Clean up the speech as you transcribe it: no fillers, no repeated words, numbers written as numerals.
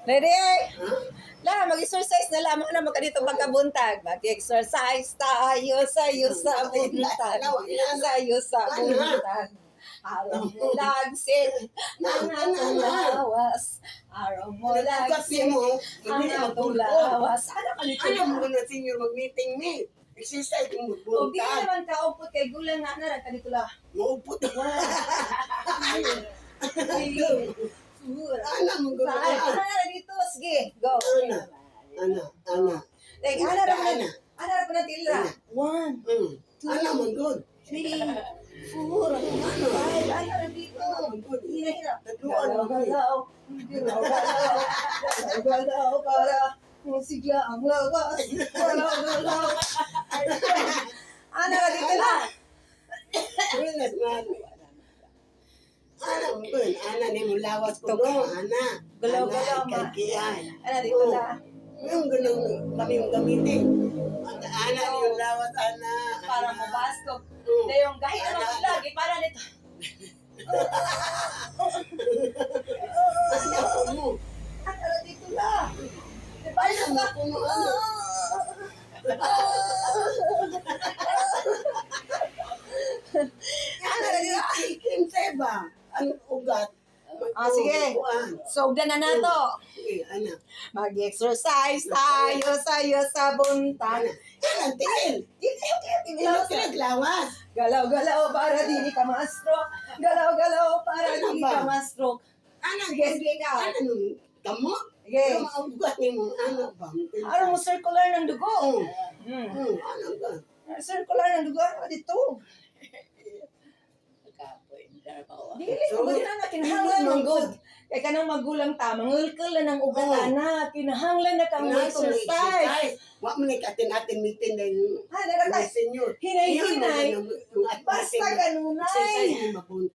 Ready? Ha? La, mag-exercise na lamang na dito pagkabuntag. Mag-exercise tayo sayo sa buntag. Sayo sa buntag. Araw mo lagsin ang atong lawas. Araw mo lagsin ang atong lawas. Ano mo na senior mag-meeting me? Exercise yung O di magbuntag. naman kaupot kay gulang na naran kanito la. Maupot. Ana mo gulo. Ana dito, sige, go. Ana. Like, ana ra pa na tila. 1, Ana mo good. 3, 4, 5, ana ra dito. Hira. Galaw, galaw, para musigla ang lawas. Galaw. Ana ra dito na. Relax man. Ana mo good. Ana ni mo lawas ko no. Ana. Galaw, Kagiyan. Ana dito na. Yung ganun kami yung gamitin. Ana yung lawas, ana. Para mabaskog. Dayong gahi na lagi para nito. Ana mo. Ana ra dito na. Ana mo kung ano. Ana yung chicken seba. Ang ugat. Sige. Sogdan na nato. Sige, ana. Mag-exercise tayo sayo sa buntag. Ana, tingin. Tingin lawas. Galaw para dili ka ma-stroke. Galaw para dili ka ma-stroke. Ana, Sige ka. ana nung tamo. Sige. Ang ugat ni mo, ano ba? Ano mo circular ng dugo? Ano ba? Circular ng dugo ano dito? Dili ko na kinahanglan ng good. Kay kanang magulang ta, mangulkol na ng ugat ana, kinahanglan na kang exercise. Wa mo ni atin meeting na yung Ha, nagatay. senior. Hinay-hinay. Yung Basta kanunay. exercise mo mabunta.